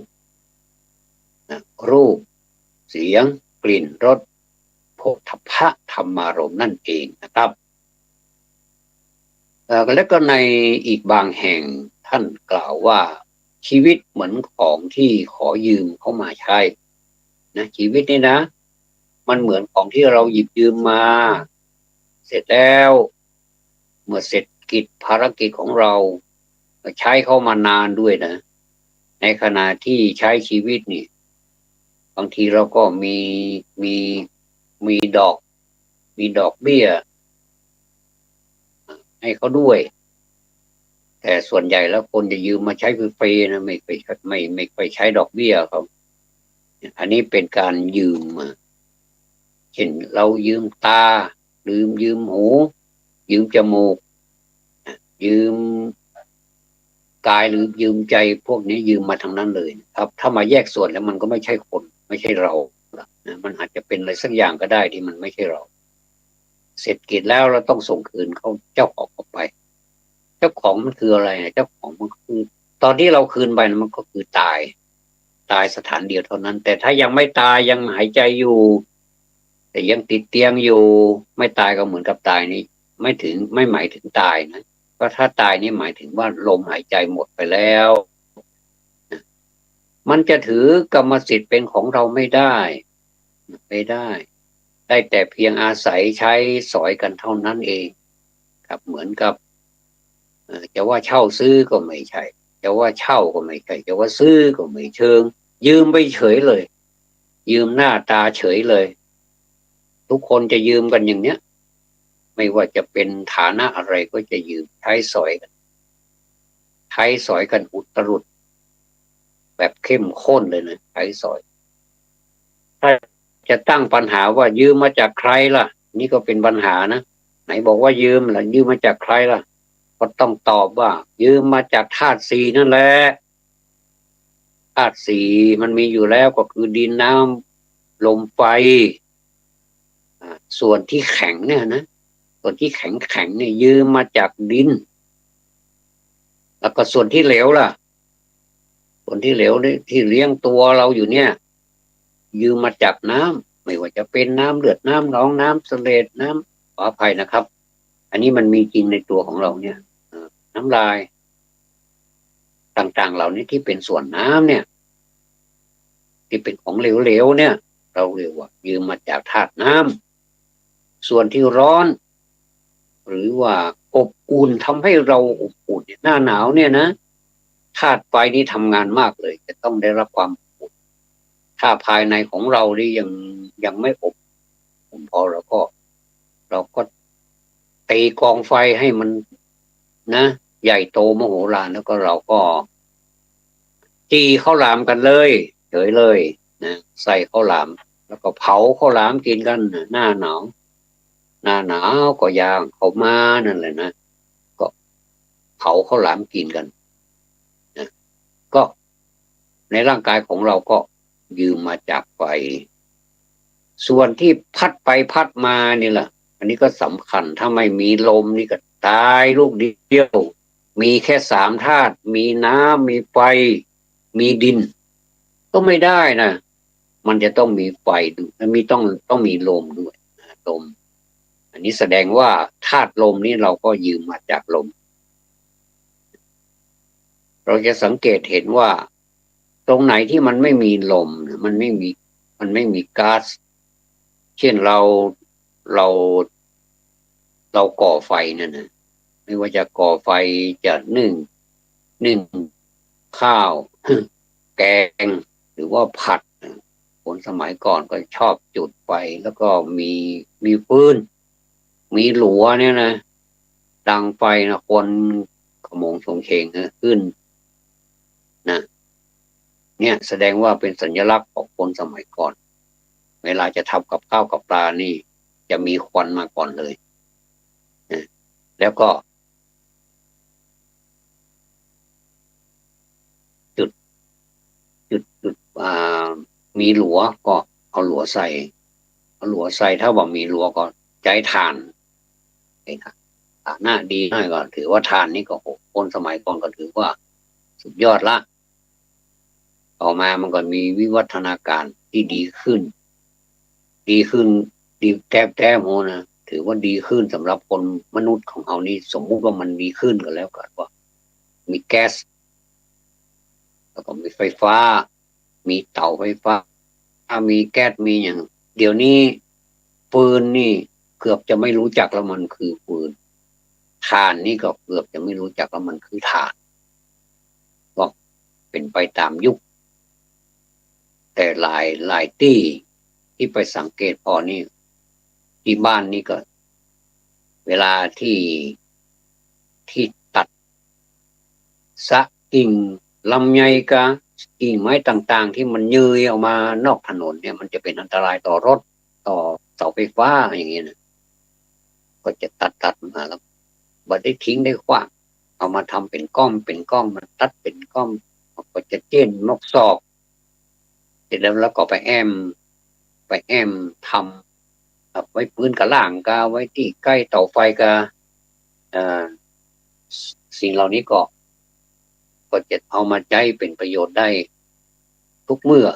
ปเสียงกลิ่นรสโผฏฐัพพะธรรมารมณ์นั่นเองนะครับแล้วก็ในอีกบางแห่งท่านกล่าวว่าชีวิตเหมือนของที่ขอยืมเข้ามาใช้นะชีวิตนี่นะมันเหมือนของที่เราหยิบยืมมาเสร็จแล้วเมื่อเสร็จกิจภารกิจของเราใช้เข้ามานานด้วยนะในขณะที่ใช้ชีวิตนี่บางทีเราก็มีดอกเบี้ยให้เขาด้วยแต่ส่วนใหญ่แล้วคนจะยืมมาใช้ฟรีๆนะไม่ไปใช้ดอกเบี้ยเขาอันนี้เป็นการยืมมาเช่นเรายืมตายืมหูยืมจมูกยืมกายหรือยืมใจพวกนี้ยืมมาทั้งนั้นเลยครับถ้ามาแยกส่วนแล้วมันก็ไม่ใช่คนไม่ใช่เรานะมันอาจจะเป็นอะไรสักอย่างก็ได้ที่มันไม่ใช่เราเสร็จกิจแล้วเราต้องส่งคืนเขาเจ้าของออกไปเจ้าของมันคืออะไรเจ้าของมันคือตอนที่เราคืนไปมันก็คือตายสถานเดียวเท่านั้นแต่ถ้ายังไม่ตายยังหายใจอยู่แต่ยังติดเตียงอยู่ไม่ตายก็เหมือนกับตายนี้ไม่หมายถึงตายนะก็ถ้าตายนี่หมายถึงว่าลมหายใจหมดไปแล้วมันจะถือกรรมสิทธิ์เป็นของเราไม่ได้ได้แต่เพียงอาศัยใช้สอยกันเท่านั้นเองครับเหมือนกับจะว่าเช่าซื้อก็ไม่ใช่จะว่าเช่าก็ไม่ใช่จะว่าซื้อก็ไม่เชิงยืมไปเฉยเลยยืมหน้าตาเฉยเลยทุกคนจะยืมกันอย่างเนี้ยไม่ว่าจะเป็นฐานะอะไรก็จะยืมใช้สอยกันอุตรุดแบบเข้มข้นเลยนะใช้สอยถ้าจะตั้งปัญหาว่ายืมมาจากใครล่ะนี่ก็เป็นปัญหานะไหนบอกว่ายืมล่ะยืมมาจากใครล่ะก็ต้องตอบว่ายืมมาจากธาตุสี่นั่นแหละธาตุสี่มันมีอยู่แล้วก็คือดินน้ำลมไฟส่วนที่แข็งเนี่ยนะส่วนที่แข็งเนี่ยยืมมาจากดินแล้วก็ส่วนที่เหลวล่ะส่วนที่เหลวนี่ที่เลี้ยงตัวเราอยู่เนี่ย ยืมมาจากน้ำไม่ว่าจะเป็นน้ำเลือดน้ำหนองน้ำเสลดน้ำขออภัยนะครับ อันนี้มันมีจริงในตัวของเราเนี่ยน้ำลายต่างๆเหล่านี้ที่เป็นส่วนน้ำเนี่ยที่เป็นของเหลวๆเนี่ยเราเรียกว่ายืมมาจากธาตุน้ำส่วนที่ร้อนหรือว่าอบอุ่นทำให้เราอบอุ่นหน้าหนาวเนี่ยนะธาตุไฟนี่ทำงานมากเลยจะต้องได้รับความอบอุ่นถ้าภายในของเรานี่ยังไม่อบอุ่นพอเราก็ตีกองไฟให้มันนะใหญ่โตมโหฬารแล้วก็เราก็จีข้าวหลามกันเลยเฉยเลยนะใส่ข้าวหลามแล้วก็เผาข้าวหลามกินกันหน้าหนาวก็ย่างเขามานั่นแหละนะก็เผาข้าวหลามกินกันนะก็ในร่างกายของเราก็ยืมมาจากไฟส่วนที่พัดไปพัดมานี่แหละอันนี้ก็สำคัญถ้าไม่มีลมนี่ก็ตายลูกเดียวมีแค่สามธาตุมีน้ำมีไฟมีดินก็ไม่ได้นะมันจะต้องมีไฟด้วยมีต้องมีลมด้วยลมอันนี้แสดงว่าธาตุลมนี้เราก็ยืมมาจากลมเราจะสังเกตเห็นว่าตรงไหนที่มันไม่มีลมมันไม่มีก๊าซเช่นเราก่อไฟนั่นนะไม่ว่าจะก่อไฟจะนึ่งข้าวแกงหรือว่าผัดคนสมัยก่อนก็ชอบจุดไฟแล้วก็มีฟืนมีหลัวเนี่ยนะดังไฟนะคนขโมงชงเชงขึ้นนะเนี่ยแสดงว่าเป็นสัญลักษณ์ของคนสมัยก่อนเวลาจะทำกับข้าวกับปลานี่จะมีควันมาก่อนเลยนะแล้วก็จุดมีหลัวก็เอาหลัวใส่ถ้าว่ามีหลัวก็ใจถ่านไอ้ฐานะดีหน่อยก็ถือว่าทานนี่ก็คนสมัยก่อนก็ถือว่าสุดยอดละต่อมามันก็มีวิวัฒนาการที่ดีขึ้นดีแท้โหนะถือว่าดีขึ้นสำหรับคนมนุษย์ของเรานี่สมมุติว่ามันดีขึ้นก็แล้วกันว่ามีแก๊สแล้วก็มีไฟฟ้ามีเตาไฟฟ้ามีแก๊สมีอย่างเดี๋ยวนี้ฟืนนี่เกือบจะไม่รู้จักแล้วมันคือฟืนถ่านนี่ก็เกือบจะไม่รู้จักแล้วมันคือถ่านก็เป็นไปตามยุคแต่หลายที่ไปสังเกตพอนี่ที่บ้านนี่ก็เวลาที่ตัดสะกิ่งลำไยกะกิ่งไม้ต่างๆที่มันเยือยออกมานอกถนนเนี่ยมันจะเป็นอันตรายต่อรถต่อเสาไฟฟ้าอย่างเงี้ยนะก็จะตัดมาแล้วบัดได้ทิ้งได้ขว้างเอามาทำเป็นก้อมมันตัดเป็นก้อมก็จะเจี้ยนนกซอกเสร็จแล้วก็ไปแอมทำไว้ปืนกระล่างกาไว้ที่ใกล้เตาไฟกาสิ่งเหล่านี้ก็จะเอามาใช้เป็นประโยชน์ได้ทุกเมื่อ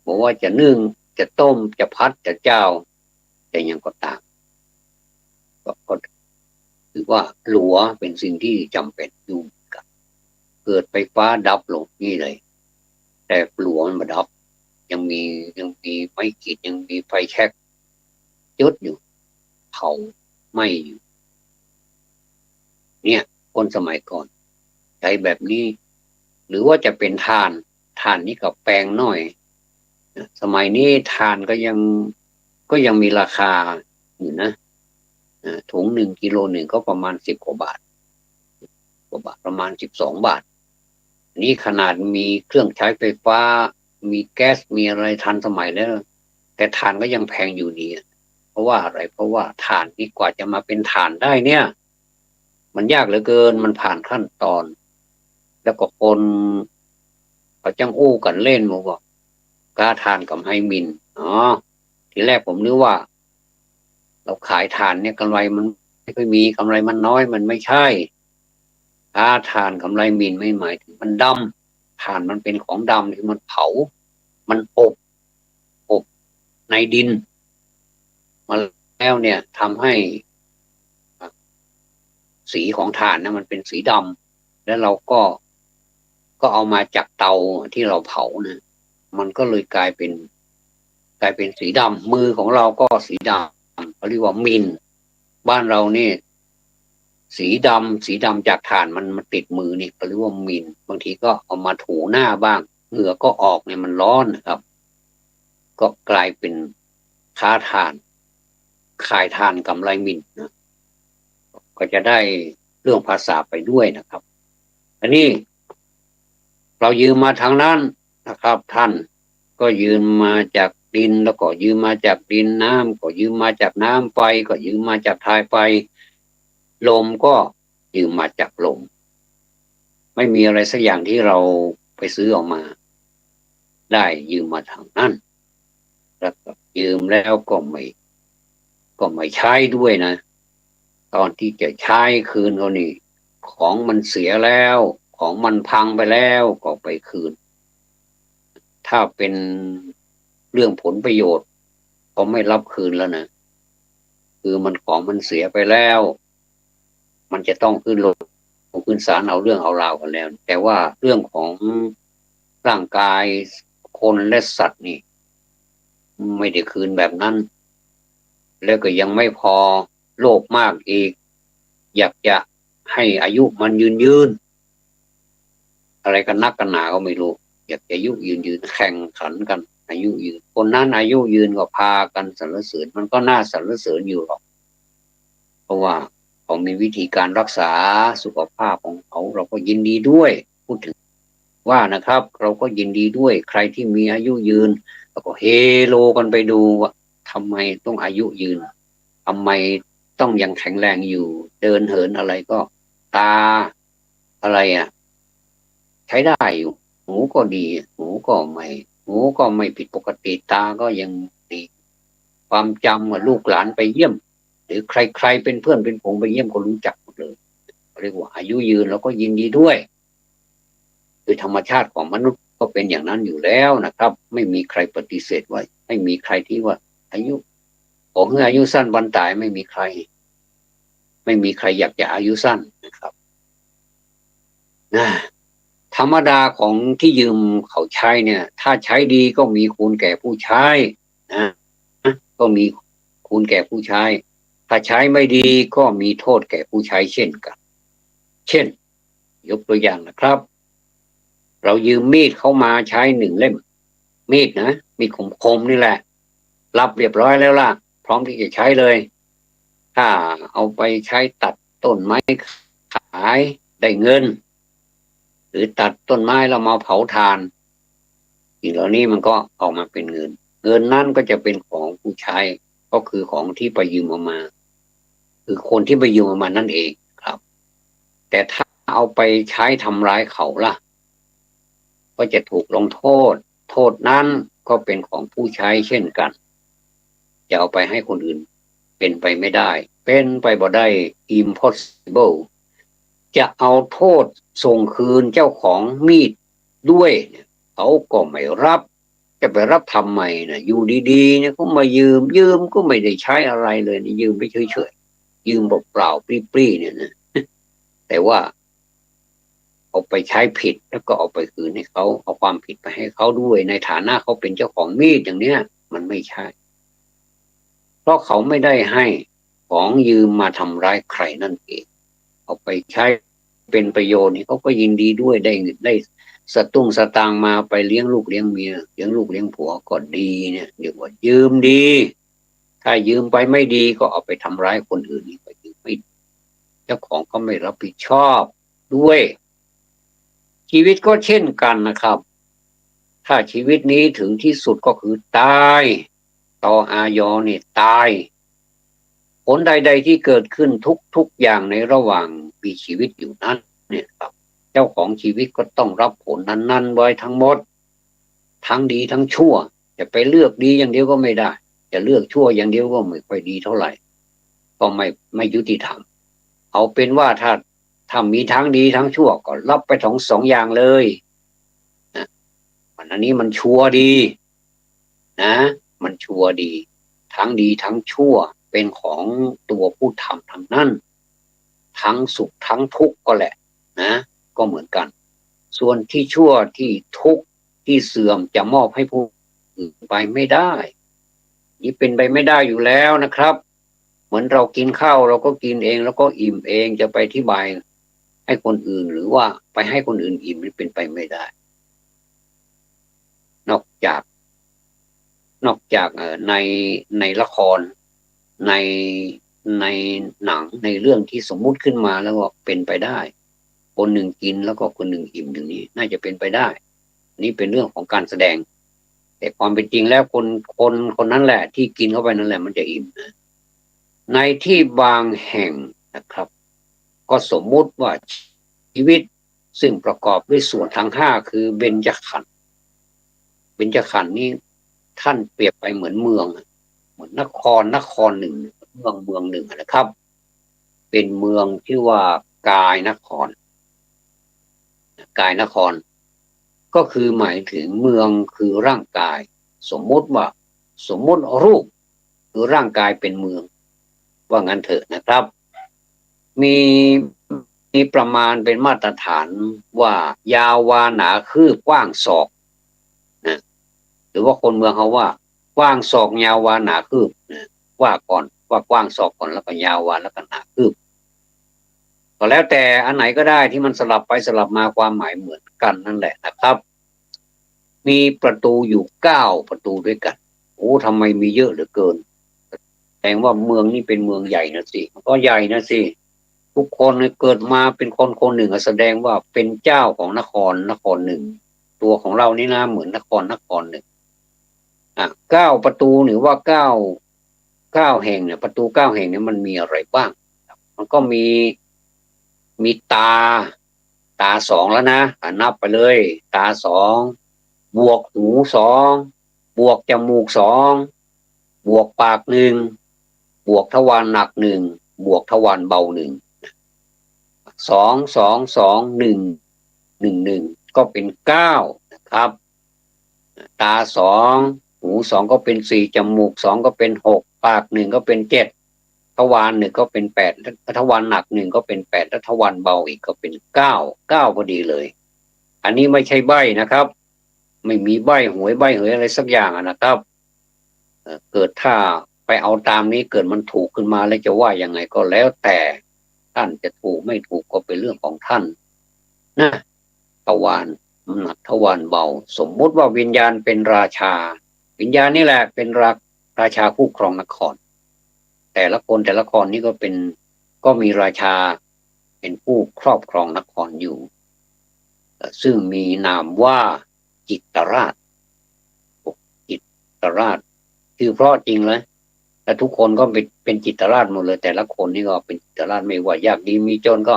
บอกว่าจะนึ่งจะต้มจะพัดจะเจ้าแต่ยังก็ตามก็ถือว่าหลัวเป็นสิ่งที่จำเป็นอยู่กับเกิดไฟฟ้าดับลงนี่เลยแต่หลัวมันมาดับยังมีไม้ขีดยังมีไฟแช็กจุดอยู่เผาไหม้อยู่เนี่ยคนสมัยก่อนใช้แบบนี้หรือว่าจะเป็นถ่านนี่กับแปลงหน่อยสมัยนี้ถ่านก็ยังมีราคาอยู่นะถุง1 กิโลก็ประมาณ10 กว่าบาทประมาณ12 บาทนี่ขนาดมีเครื่องใช้ไฟฟ้ามีแก๊สมีอะไรทันสมัยแล้วแต่ถ่านก็ยังแพงอยู่ดีเพราะว่าอะไรเพราะว่าถ่านนี่กว่าจะมาเป็นถ่านได้เนี่ยมันยากเหลือเกินมันผ่านขั้นตอนแล้วก็คนเขาจังอู้กันเล่นมาบอกกล้าทานกับไฮมินทีแรกผมนึกว่าเราขายถ่านเนี่ยกำไรมันไม่ค่อยมีกำไรมันน้อยมันไม่ใช่ถ้าถ่านกำไรมินไม่หมายถึงมันดำถ่านมันเป็นของดำที่มันเผามันอบ ในดินมาแล้วเนี่ยทำให้สีของถ่านนะมันเป็นสีดำแล้วเราก็เอามาจากเตาที่เราเผานะมันก็เลยกลายเป็นสีดำมือของเราก็สีดำเขาเรียกว่ามินบ้านเรานี่สีดำจากถ่านมันติดมือนี่เขาเรียกว่ามินบางทีก็เอามาถูหน้าบ้างเหงื่อก็ออกเนี่ยมันร้อนนะครับก็กลายเป็นค้าถ่านขายถ่านกำไรมินนะก็จะได้เรื่องภาษาไปด้วยนะครับอันนี้เรายืมมาทางนั้นนะครับท่านก็ยืมมาจากดินแล้วก็ยืมมาจากดินน้ำก็ยืมมาจากน้ำไฟก็ยืมมาจากทายไฟลมก็ยืมมาจากลมไม่มีอะไรสักอย่างที่เราไปซื้อออกมาได้ยืมมาทางนั้นแล้วก็ยืมแล้วก็ไม่ใช้ด้วยนะตอนที่จะใช้คืนเขานี่ของมันเสียแล้วของมันพังไปแล้วก็ไปคืนถ้าเป็นเรื่องผลประโยชน์ก็ไม่รับคืนแล้วนะคือของมันเสียไปแล้วมันจะต้องขึ้นศาลเอาเรื่องเอาราวกันแล้วแต่ว่าเรื่องของร่างกายคนและสัตว์นี่ไม่ได้คืนแบบนั้นแล้วก็ยังไม่พอโลภมากอีกอยากจะให้อายุมันยืนอะไรกันนักกันหนาก็ไม่รู้อยากจะอายุยืนแข่งขันกันอายุยืนคนนั้นอายุยืนก็พากันสรรเสริญมันก็น่าสรรเสริญอยู่หรอกเพราะว่าเขามีวิธีการรักษาสุขภาพของเขาเราก็ยินดีด้วยพูดถึงว่านะครับเราก็ยินดีด้วยใครที่มีอายุยืนแล้วก็เฮโลกันไปดูว่าทำไมต้องอายุยืนทำไมต้องยังแข็งแรงอยู่เดินเหินอะไรก็ตาอะไรใช้ได้อยู่หูก็ดีหูก็ไม่ผิดปกติตาก็ยังดีความจำว่าลูกหลานไปเยี่ยมหรือใครเป็นเพื่อนเป็นผงไปเยี่ยมก็รู้จักหมดเลยเรียกว่าอายุยืนเราก็ยินดีด้วยคือธรรมชาติของมนุษย์ก็เป็นอย่างนั้นอยู่แล้วนะครับไม่มีใครปฏิเสธว่าไม่มีใครที่ว่าอายุผมอายุสั้นวันตายไม่มีใครอยากจะอายุสั้นนะครับธรรมดาของที่ยืมเขาใช้เนี่ยถ้าใช้ดีก็มีคุณแก่ผู้ใช้นะก็มีคุณแก่ผู้ใช้ถ้าใช้ไม่ดีก็มีโทษแก่ผู้ใช้เช่นกันเช่นยกตัวอย่างนะครับเรายืมมีดเข้ามาใช้1 เล่มมีดนะมีดคมนี่แหละรับเรียบร้อยแล้วล่ะพร้อมที่จะใช้เลยถ้าเอาไปใช้ตัดต้นไม้ขายได้เงินหรือตัดต้นไม้แล้วมาเผาถ่านสิ่งเหล่านี้มันก็ออกมาเป็นเงินนั้นก็จะเป็นของผู้ใช้ก็คือของที่ไปยืมมาคือคนที่ไปยืมมานั่นเองครับแต่ถ้าเอาไปใช้ทำร้ายเขาล่ะก็จะถูกลงโทษนั้นก็เป็นของผู้ใช้เช่นกันจะเอาไปให้คนอื่นเป็นไปไม่ได้เป็นไปบ่ได้ impossible จะเอาโทษส่งคืนเจ้าของมีดด้วยเขาก็ไม่รับจะไปรับทำไมนะอยู่ดีๆเนี่ยเขามายืมก็ไม่ได้ใช้อะไรเลยนี่ยืมไปเฉยๆยืมเปล่าๆปรี้ๆเนี่ยนะแต่ว่าเอาไปใช้ผิดแล้วก็เอาไปคืนให้เขาเอาความผิดไปให้เขาด้วยในฐานะเขาเป็นเจ้าของมีดอย่างเนี้ยมันไม่ใช่เพราะเขาไม่ได้ให้ของยืมมาทำร้ายใครนั่นเองเอาไปใช้เป็นประโยชน์นี่เขาก็ยินดีด้วยได้สตุ้งสตางค์มาไปเลี้ยงลูกเลี้ยงเมียเลี้ยงลูกเลี้ยงผัวก็ดีเนี่ยเรียกว่ายืมดีถ้ายืมไปไม่ดีก็เอาไปทำร้ายคนอื่นนี่ก็ยืมไม่เจ้าของก็ไม่รับผิดชอบด้วยชีวิตก็เช่นกันนะครับถ้าชีวิตนี้ถึงที่สุดก็คือตายต่ออายอนี่ตายผลใดๆที่เกิดขึ้นทุกอย่างในระหว่างมีชีวิตอยู่นั้นเนี่ยครับเจ้าของชีวิตก็ต้องรับผลนั้นๆไว้ทั้งหมดทั้งดีทั้งชั่วจะไปเลือกดีอย่างเดียวก็ไม่ได้จะเลือกชั่วอย่างเดียวก็ไม่ค่อยดีเท่าไหร่ก็ไม่ยุติธรรมเอาเป็นว่าถ้ามีทั้งดีทั้งชั่วก็รับไปสองอย่างเลยนะอันนี้มันชัวร์ดีนะ มันชัวร์ดีทั้งชั่วเป็นของตัวผู้ทำทั้งนั้นทั้งสุขทั้งทุกข์ก็แหละนะก็เหมือนกันส่วนที่ชั่วที่ทุกข์ที่เสื่อมจะมอบให้ผู้อื่นไปไม่ได้นี่เป็นไปไม่ได้อยู่แล้วนะครับเหมือนเรากินข้าวเราก็กินเองแล้วก็อิ่มเองจะไปอธิบายให้คนอื่นหรือว่าไปให้คนอื่นอิ่มนี่เป็นไปไม่ได้นอกจากในละครในในหนังในเรื่องที่สมมุติขึ้นมาแล้วก็เป็นไปได้คนหนึ่งกินแล้วก็คนหนึ่งอิ่มอย่างนี้น่าจะเป็นไปได้นี่เป็นเรื่องของการแสดงแต่ความเป็นจริงแล้วคนนั้นแหละที่กินเข้าไปนั่นแหละมันจะอิ่มนะในที่บางแห่งนะครับ ก็สมมุติว่าชีวิตซึ่งประกอบด้วยส่วนทั้งห้าคือเบญจขันธ์นี้ท่านเปรียบไปเหมือนเมืองเหมือนนครหนึ่งเมืองหนึ่งนะครับเป็นเมืองที่ว่ากายนครก็คือหมายถึงเมืองคือร่างกายสมมุติรูปคือร่างกายเป็นเมืองว่างั้นเถอะนะครับมีประมาณเป็นมาตรฐานว่ายาววาหนาคืบกว้างศอกนะหรือว่าคนเมืองเขาว่ากว้างศอกยาววาหนาคืบนะว่ากว้างศอกก่อนแล้วก็ยาววาแล้วก็หนาคืบก็แล้วแต่อันไหนก็ได้ที่มันสลับไปสลับมาความหมายเหมือนกันนั่นแหละนะครับมีประตูอยู่9ประตูด้วยกันโอ้ทำไมมีเยอะเหลือเกินแสดงว่าเมืองนี้เป็นเมืองใหญ่นะสิก็ใหญ่นะสิทุกคนเกิดมาเป็นคนหนึ่งแสดงว่าเป็นเจ้าของนครหนึ่งตัวของเรานี่นะเหมือนนครหนึ่ง9ประตูหรือว่าเก้าแห่งเนี่ยประตู9แห่งเนี่ยมันมีอะไรบ้างมันก็มีตาสองแล้วนะนับไปเลยตาสองบวกหูสองบวกจมูกสองบวกปากหนึ่งบวกทวารหนักหนึ่งบวกทวารเบาหนึ่ง2 2 2 1 1 1ก็เป็น9นะครับตาสองหูสองก็เป็น4จมูกสองก็เป็น6ปากหนึ่งก็เป็น7ทวารหนึ่งก็เป็น8ทวารหนักหนึ่งก็เป็น8แล้วทวารเบาอีกก็เป็น9พอดีเลยอันนี้ไม่ใช่ใบ้นะครับไม่มีใบ้หวยใบ้เหยอะไรสักอย่างนะครับเกิดถ้าไปเอาตามนี้เกิดมันถูกขึ้นมาแล้วจะว่ายังไงก็แล้วแต่ท่านจะถูกไม่ถูกก็เป็นเรื่องของท่านนะทวารหนักทวารเบาสมมุติว่าวิญญาณเป็นราชาวิญญาณนี่แหละเป็นราชาผู้ครองนครแต่ละคนนี่ก็มีราชาเป็นผู้ครอบครองนครอยู่ซึ่งมีนามว่าจิตรราชคือเพราะจริงเลยแต่ทุกคนก็เป็นจิตรราชหมดเลยแต่ละคนนี่ก็เป็นจิตรราชไม่ว่ายากดีมีจนก็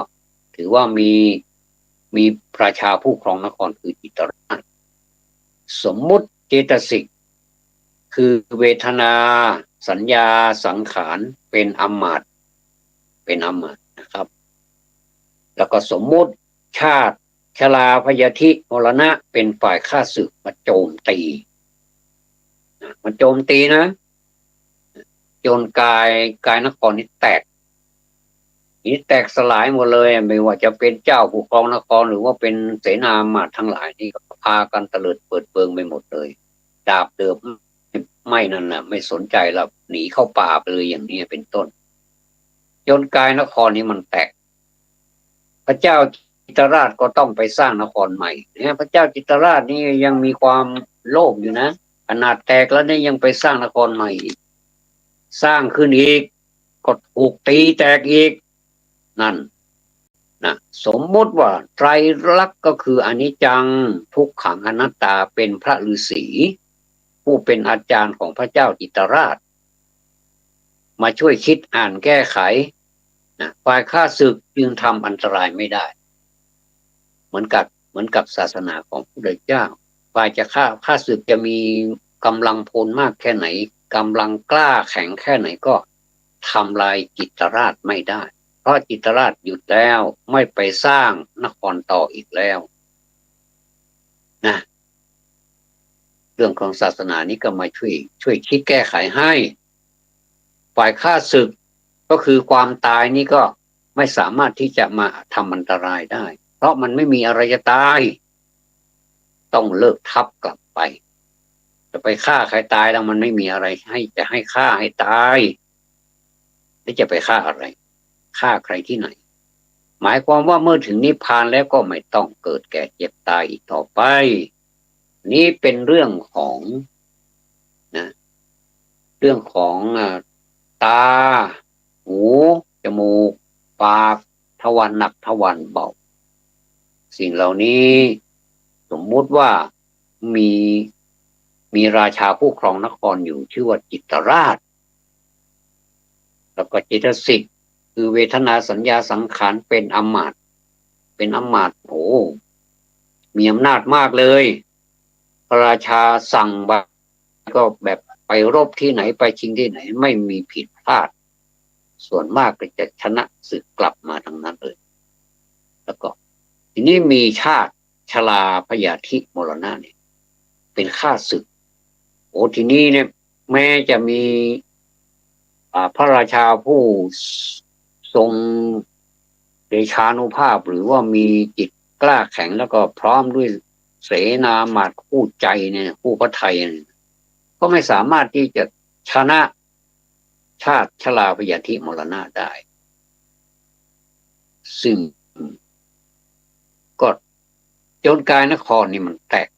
ถือว่ามีราชาผู้ครองนครคือจิตรราชสมมุติเจตสิกคือเวทนาสัญญาสังขารเป็นอมาตย์นะครับแล้วก็สมมุติชาติชราพยาธิมรณะเป็นฝ่ายฆ่าศึกมาโจมตีนะจนกายนครนี้แตกสลายหมดเลยไม่ว่าจะเป็นเจ้าผู้ครองนครหรือว่าเป็นเสนามาทั้งหลายนี่ก็พากันเตลิดเปิดเปิงไปหมดเลยดาบเดิมไม่นั่นน่ะไม่สนใจแล้วหนีเข้าป่าไปเลยอย่างนี้เป็นต้นจนกายนครนี้มันแตกพระเจ้าจิตรราชก็ต้องไปสร้างนครใหม่เนี่ยพระเจ้าจิตรราชนี่ยังมีความโลภอยู่นะขนาดแตกแล้วเนี่ยยังไปสร้างนครใหม่อีกสร้างขึ้นอีกก็ถูกตีแตกอีกนั่นนะสมมติว่าไตรลักษณ์ก็คืออนิจจังทุกขังอนัตตาเป็นพระฤาษีผู้เป็นอาจารย์ของพระเจ้าจิตรราชมาช่วยคิดอ่านแก้ไขนะฝ่ายข้าศึกจึงทำอันตรายไม่ได้เหมือนกับศาสนาของพระพุทธเจ้าฝ่ายจะข้าศึกจะมีกำลังพลมากแค่ไหนกำลังกล้าแข็งแค่ไหนก็ทำลายจิตรราชไม่ได้เพราะจิตรราชหยุดแล้วไม่ไปสร้างนครต่ออีกแล้วนะ รื่องของศาสนานี้ก็มาช่วยคิดแก้ไขให้ฝ่ายฆ่าศึกก็คือความตายนี่ก็ไม่สามารถที่จะมาทำอันตรายได้เพราะมันไม่มีอะไรจะตายต้องเลิกทับกลับไปจะไปฆ่าใครตายแล้วมันไม่มีอะไรให้ฆ่าให้ตายแล้วจะไปฆ่าอะไรฆ่าใครที่ไหนหมายความว่าเมื่อถึงนิพพานแล้วก็ไม่ต้องเกิดแก่เจ็บตายอีกต่อไปนี่เป็นเรื่องของนะเรื่องของตาหูจมูกปากทวารหนักทวารเบาสิ่งเหล่านี้สมมุติว่ามีมีราชาผู้ครองนครอยู่ชื่อว่าจิตรราชแล้วก็เจตสิกคือเวทนาสัญญาสังขารเป็นอำมาตย์โอ้มีอำนาจมากเลยพระราชาสั่งก็แบบไปรบที่ไหนไปชิงที่ไหนไม่มีผิดพลาดส่วนมากก็จะชนะศึกกลับมาทั้งนั้นเลยแล้วก็ทีนี้มีชาติชลาพยาธิมรณะเนี่ยเป็นข้าศึกโอ้ทีนี้เนี่ยแม้จะมีพระราชาผู้ทรงเดชานุภาพหรือว่ามีจิตกล้าแข็งแล้วก็พร้อมด้วยเสนามาตคู่ใจเนี่ยคู่พระไทยเนี่ยก็ไม่สามารถที่จะชนะชาติชลาพยาธิมรณะได้ซึ่งก็โจรกายนครนี่มันแตก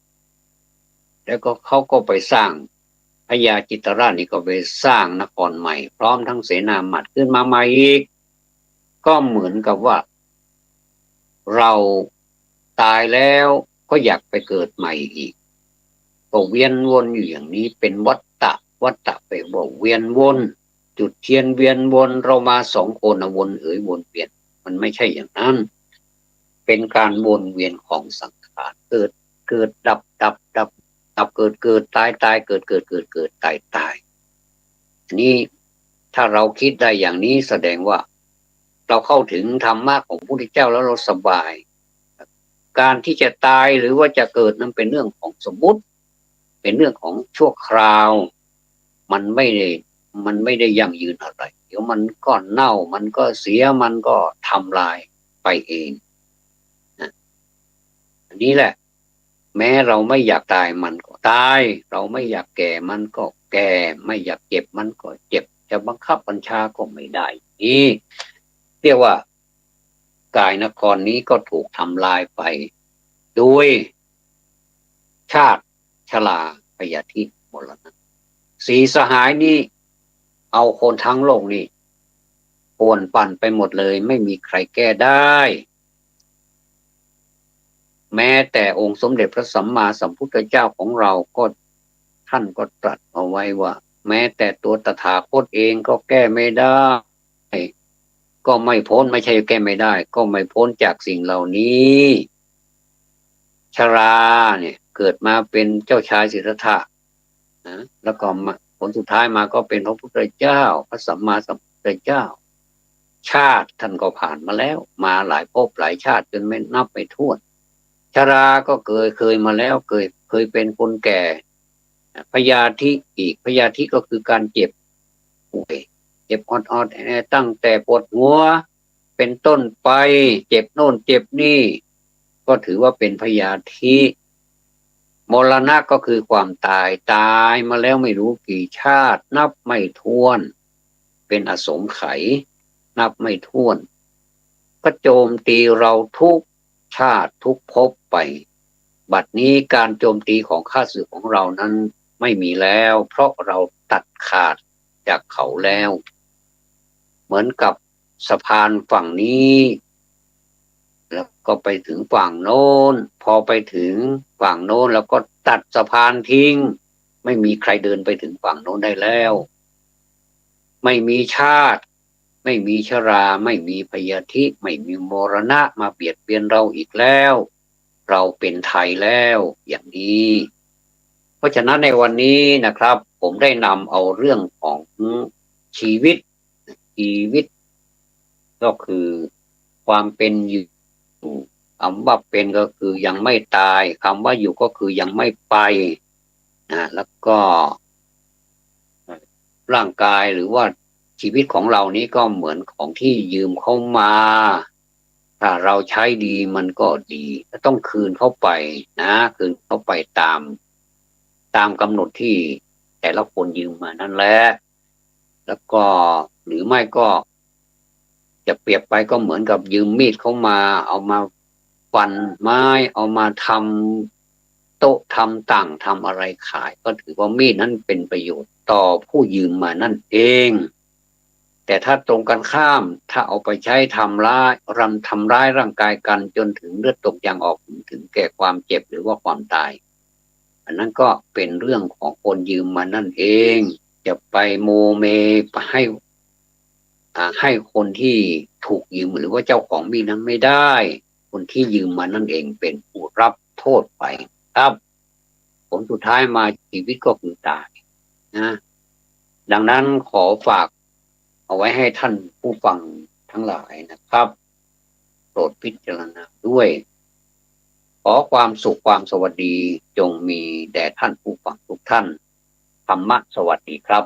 แล้วก็เขาก็ไปสร้างพญาจิตรราชนี่ก็ไปสร้างนครใหม่พร้อมทั้งเสนามาตขึ้นมาใหม่อีกก็เหมือนกับว่าเราตายแล้วก็อยากไปเกิดใหม่อีกก็เวียนวนอยู่อย่างนี้เป็นวัฏฏะไปบอกเวียนวนจุดเทียนเวียนวนเรามาสองคนวนวนเวียนมันไม่ใช่อย่างนั้นเป็นการวนเวียนของสังขารเกิดดับเกิดตายเกิดตายนี่ถ้าเราคิดได้อย่างนี้แสดงว่าเราเข้าถึงธรรมะของพระพุทธเจ้าแล้วเราสบายการที่จะตายหรือว่าจะเกิดนั้นเป็นเรื่องของสมมุติเป็นเรื่องของชั่วคราวมันไม่ได้ยั่งยืนอะไรเดี๋ยวมันก็เน่ามันก็เสียมันก็ทำลายไปเองนะอันนี้แหละแม้เราไม่อยากตายมันก็ตายเราไม่อยากแก่มันก็แก่ไม่อยากเจ็บมันก็เจ็บจะบังคับบัญชาก็ไม่ได้นี่เรียกว่ากายนครนี้ก็ถูกทำลายไปโดยชาติชราพยาธิมรณะสีสหายนี่เอาคนทั้งโลกนี่ป่วนปั่นไปหมดเลยไม่มีใครแก้ได้แม้แต่องค์สมเด็จพระสัมมาสัมพุทธเจ้าของเราก็ท่านก็ตรัสเอาไว้ว่าแม้แต่ตัวตถาคตเองก็แก้ไม่ได้ก็ไม่พ้นไม่ใช่แก้ไม่ได้ก็ไม่พ้นจากสิ่งเหล่านี้ชราเนี่ยเกิดมาเป็นเจ้าชายสิทธัตถะนะแล้วก็ผลสุดท้ายมาก็เป็นพระพุทธเจ้าพระสัมมาสัมพุทธเจ้าชาติท่านก็ผ่านมาแล้วมาหลายภพหลายชาติจนไม่นับไม่ถ้วนชราก็เคยมาแล้วเคยเป็นคนแก่พยาธิอีกพยาธิก็คือการเจ็บป่วยเจ็บออดตั้งแต่ปวดหัวเป็นต้นไปเจ็บโน่นเจ็บนี่ก็ถือว่าเป็นพยาธิมรณะก็คือความตายมาแล้วไม่รู้กี่ชาตินับไม่ถ้วนเป็นอสงไขยนับไม่ถ้วนก็โจมตีเราทุกชาติทุกภพไปบัดนี้การโจมตีของข้าศึกของเรานั้นไม่มีแล้วเพราะเราตัดขาดจากเขาแล้วเหมือนกับสะพานฝั่งนี้แล้วก็ไปถึงฝั่งโน้นพอไปถึงฝั่งโน้นแล้วก็ตัดสะพานทิ้งไม่มีใครเดินไปถึงฝั่งโน้นได้แล้วไม่มีชาติไม่มีชราไม่มีพยาธิไม่มีมรณะมาเบียดเบียนเราอีกแล้วเราเป็นไทยแล้วอย่างนี้เพราะฉะนั้นในวันนี้นะครับผมได้นำเอาเรื่องของชีวิตก็คือความเป็นอยู่คำว่าเป็นก็คือยังไม่ตายคำว่าอยู่ก็คือยังไม่ไป แล้วก็ร่างกายหรือว่าชีวิตของเรานี้ก็เหมือนของที่ยืมเข้ามาถ้าเราใช้ดีมันก็ดีก็ต้องคืนเข้าไปคืนเข้าไปตามกำหนดที่แต่ละคนยืมมานั่นแหละแล้วก็หรือไม่ก็จะเปรียบไปก็เหมือนกับยืมมีดเข้ามาเอามาฟันไม้เอามาทำโต๊ะทำต่างทำอะไรขายก็ถือว่ามีดนั้นเป็นประโยชน์ต่อผู้ยืมมานั่นเองแต่ถ้าตรงกันข้ามถ้าเอาไปใช้ทำร้ายร่างกายกันจนถึงเลือดตกยางออกถึงแก่ความเจ็บหรือว่าความตายอันนั้นก็เป็นเรื่องของคนยืมมานั่นเองจะไปโมเมให้คนที่ถูกยืมหรือว่าเจ้าของมีดนั้นไม่ได้คนที่ยืมมานั่นเองเป็นผู้รับโทษไปครับผลสุดท้ายมาชีวิตก็คือตายนะดังนั้นขอฝากเอาไว้ให้ท่านผู้ฟังทั้งหลายนะครับโปรดพิจารณาด้วยขอความสุขความสวัสดีจงมีแด่ท่านผู้ฟังทุกท่านธรรมะสวัสดีครับ